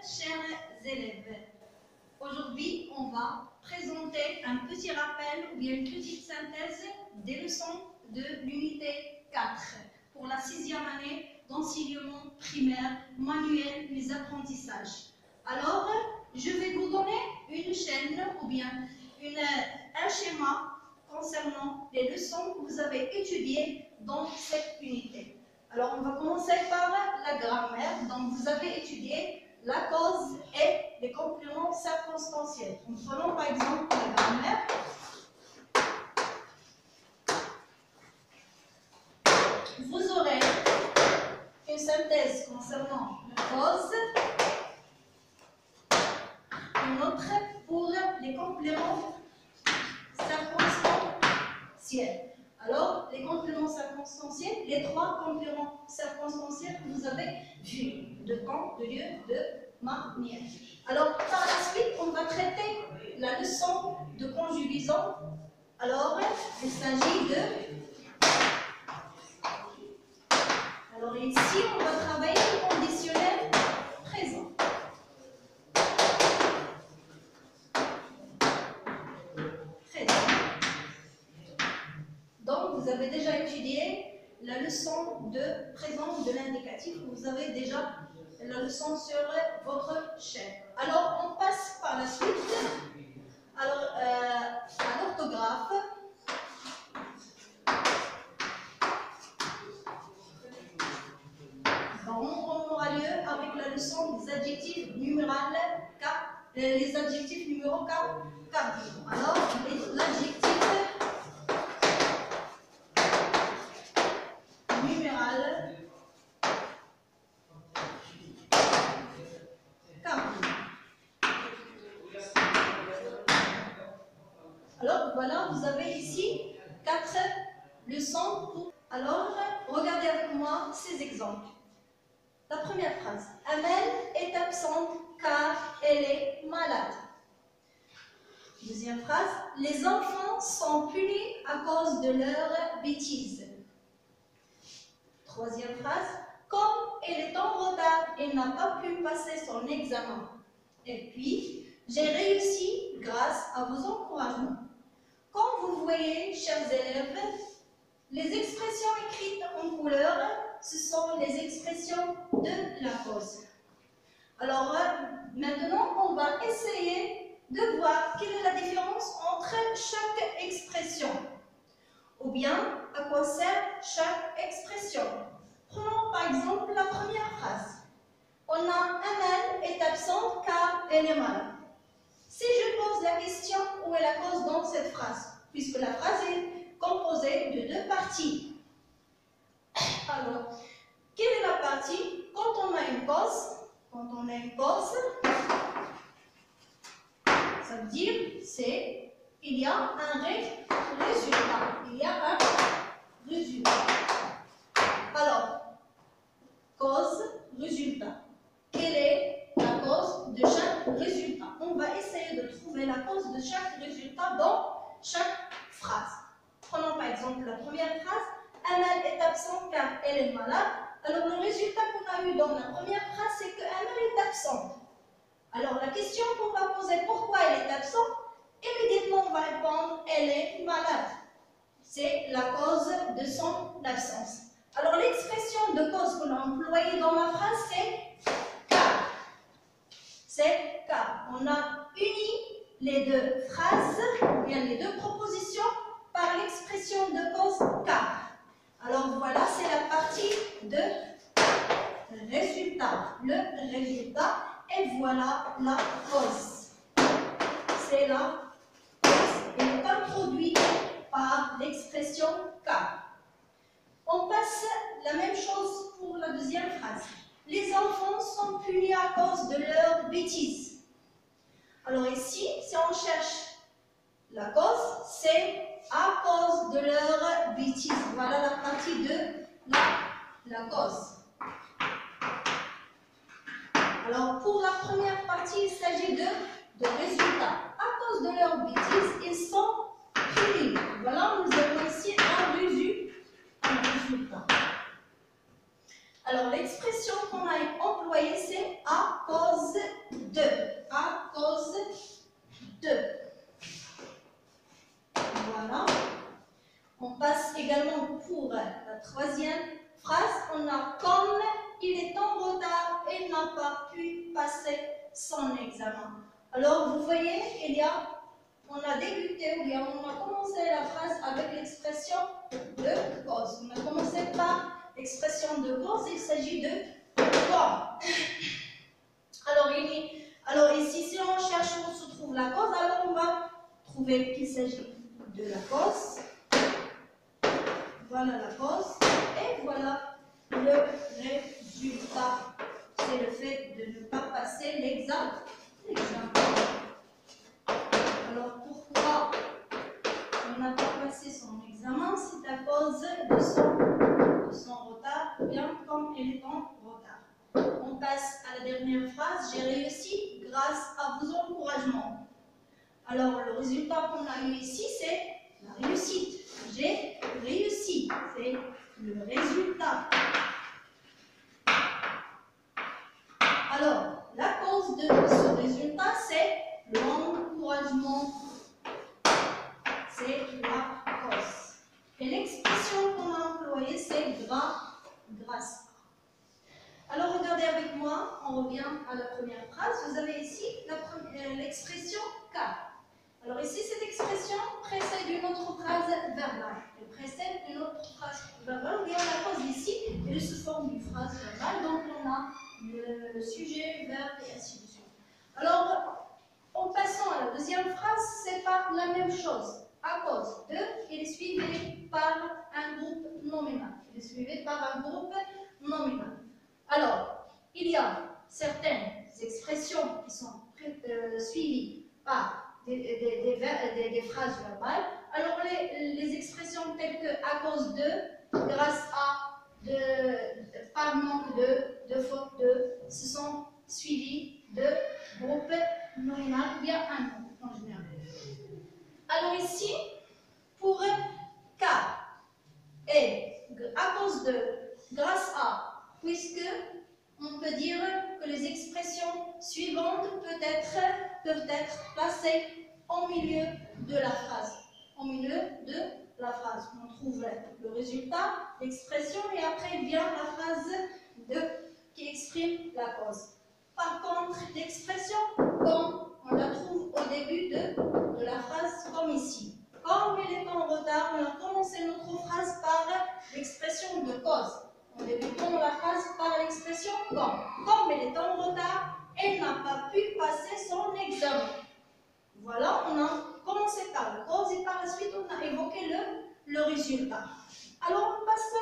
chers élèves. Aujourd'hui, on va présenter un petit rappel ou bien une petite synthèse des leçons de l'unité 4 pour la 6e année d'enseignement primaire manuel les apprentissages. Alors, je vais vous donner une chaîne ou bien un schéma concernant les leçons que vous avez étudiées dans cette unité. Alors, on va commencer par la grammaire. Donc, vous avez étudié la cause et les compléments circonstanciels. En prenant par exemple la grammaire, vous aurez une synthèse concernant la cause, une autre pour les compléments circonstanciels. Alors, les compléments circonstanciels, les 3 compléments circonstanciels que vous avez vus, de temps, de lieu, de manière. Alors, par la suite, on va traiter la leçon de conjugaison. Alors, il s'agit de... Alors, ici, on va travailler le conditionnel présent. Donc, vous avez déjà étudié la leçon de présent de l'indicatif. Vous avez déjà la leçon sur votre chaîne. Alors, on passe par la suite alors, à l'orthographe. Donc, on aura lieu avec la leçon des adjectifs numérales, les adjectifs numéro 4. Alors, l'adjectif numéral alors, voilà, vous avez ici 4 leçons. Alors, regardez avec moi ces exemples. La première phrase. Amel est absente car elle est malade. Deuxième phrase. Les enfants sont punis à cause de leurs bêtises. Troisième phrase. Comme elle est en retard, elle n'a pas pu passer son examen. Et puis, j'ai réussi grâce à vos encouragements. Comme vous voyez, chers élèves, les expressions écrites en couleur, ce sont les expressions de la cause. Alors, maintenant, on va essayer de voir quelle est la différence entre chaque expression. Ou bien, à quoi sert chaque expression. Prenons par exemple la première phrase. On a Amel est absente car elle est malade. Si je pose la question où est la cause dans cette phrase, puisque la phrase est composée de 2 parties. Alors, quelle est la partie? Quand on a une cause, ça veut dire c'est il y a un résultat. Il y a un résultat. Alors, cause, résultat. Quelle est la cause de chaque résultat? On va essayer de trouver la cause de chaque résultat dans chaque phrase. Prenons par exemple la première phrase. Amel est absente car elle est malade. Alors, le résultat qu'on a eu dans la première phrase, c'est que Amel est absente. Alors, la question qu'on va poser, pourquoi elle est absente? Immédiatement, on va répondre, elle est malade. C'est la cause de son absence. Alors, l'expression de cause qu'on a employée dans la phrase, c'est car. C'est car. On a uni les 2 phrases, ou bien les 2 propositions, par l'expression de cause car. Alors, voilà, c'est la partie de résultat. Le résultat, et voilà la cause. C'est la cause. Elle est introduite par l'expression car. On passe la même chose pour la deuxième phrase. Les enfants sont punis à cause de leurs bêtises. Alors ici, si on cherche la cause, c'est à cause de leurs bêtises. Voilà la partie de la cause. Alors pour la première partie, il s'agit de résultats. À cause de leurs bêtises, ils sont punis. Voilà, nous avons ici un résultat. Alors, l'expression qu'on a employée, c'est à cause retard, elle n'a pas pu passer son examen. Alors, vous voyez, on a débuté, ou bien on a commencé la phrase avec l'expression de cause. On a commencé par l'expression de cause, il s'agit de quoi. Alors ici, si on cherche où se trouve la cause, alors on va trouver qu'il s'agit de la cause. Voilà la cause. Et voilà le résultat. C'est le fait de ne pas passer l'examen. Alors pourquoi on n'a pas passé son examen? C'est à cause de son retard, bien comme elle est en retard. On passe à la dernière phrase. J'ai réussi grâce à vos encouragements. Alors le résultat qu'on a eu ici, c'est la réussite. J'ai réussi. C'est le résultat. Alors, la cause de ce résultat, c'est l'encouragement. C'est la cause. Et l'expression qu'on a employée, c'est grâce à. Alors, regardez avec moi, on revient à la première phrase. Vous avez ici l'expression car. Alors ici, cette expression précède une autre phrase verbale. Elle précède une autre phrase verbale. Bien, la cause ici est sous forme d'une phrase verbale. Donc, on a le sujet, verbe et ainsi de suite. Alors, en passant à la deuxième phrase, c'est pas la même chose. À cause de, il est suivi par un groupe nominal. Il est suivi par un groupe nominal. Alors, il y a certaines expressions qui sont suivies par des phrases verbales. Alors, les expressions telles que à cause de, grâce à, par manque de faute de, ce sont suivies de groupes nominaux ou bien un nom en général. Alors ici, pour car et à cause de, grâce à, puisque on peut dire que les expressions suivantes peuvent être placées au milieu de la phrase. Au milieu de la phrase. On trouve le résultat, l'expression, et après vient la phrase qui exprime la cause. Par contre, l'expression comme, on la trouve au début de la phrase comme ici. Comme elle est en retard, on a commencé notre phrase par l'expression de cause. On débutons la phrase par l'expression comme. Comme elle est en retard, elle n'a pas pu passer son examen. Voilà, on a commencé par la cause et par la suite on a évoqué le résultat. Alors on passe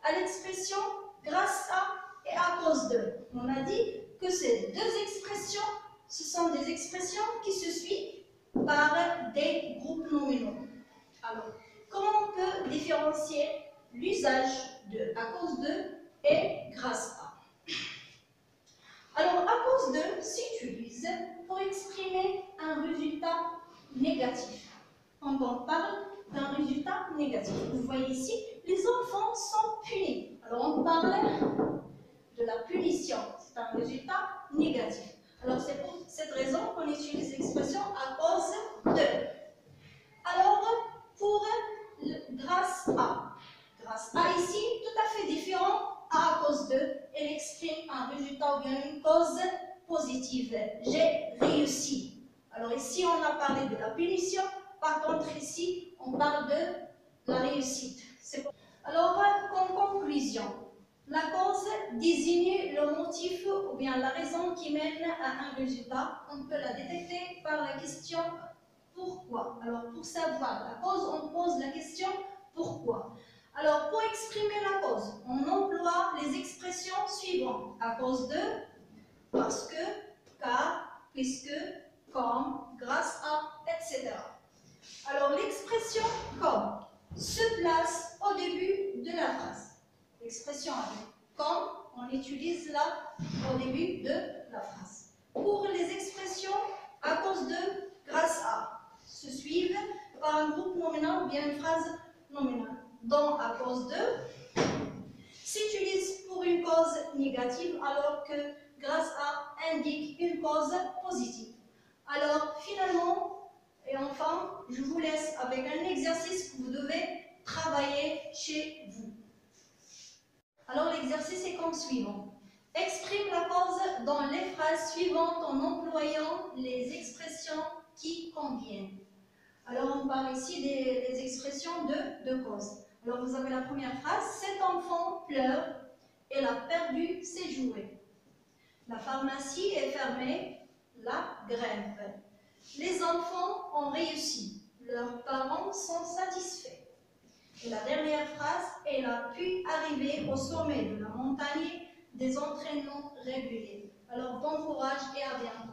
à l'expression grâce à et à cause de. On a dit que ces deux expressions, ce sont des expressions qui se suivent par des groupes nominaux. Alors, comment on peut différencier l'usage de à cause de et grâce à? Alors, à cause de s'utilise pour exprimer un résultat négatif. Quand on parle d'un résultat négatif, vous voyez ici, les enfants sont punis. Alors, on parle de la punition. C'est un résultat négatif. Alors, c'est pour cette raison qu'on utilise l'expression à cause de. Alors, pour grâce à. Grâce à ici, tout à fait différent à cause de. Elle exprime un résultat ou bien une cause positive. J'ai réussi. Alors ici, on a parlé de la punition. Par contre, ici, on parle de la réussite. Alors, en conclusion, la cause désigne le motif ou bien la raison qui mène à un résultat. On peut la détecter par la question pourquoi. Alors, pour savoir la cause, on pose la question pourquoi. Alors, pour exprimer la cause, on emploie les expressions suivantes. À cause de, parce que, car, puisque, comme, grâce à, etc. Alors, l'expression comme se place au début de la phrase. L'expression avec comme, on utilise là au début de la phrase. Pour les expressions à cause de, grâce à, se suivent par un groupe nominal ou bien une phrase nominale. Donc, à cause de, s'utilise pour une cause négative alors que grâce à indique une cause positive. Alors, finalement, et enfin, je vous laisse avec un exercice que vous devez travailler chez vous. Alors, l'exercice est comme suivant. Exprime la cause dans les phrases suivantes en employant les expressions qui conviennent. Alors, on parle ici des expressions de cause. Alors, vous avez la première phrase. Cet enfant pleure, elle a perdu ses jouets. La pharmacie est fermée, la grève. Les enfants ont réussi, leurs parents sont satisfaits. Et la dernière phrase, elle a pu arriver au sommet de la montagne des entraînements réguliers. Alors, bon courage et à bientôt.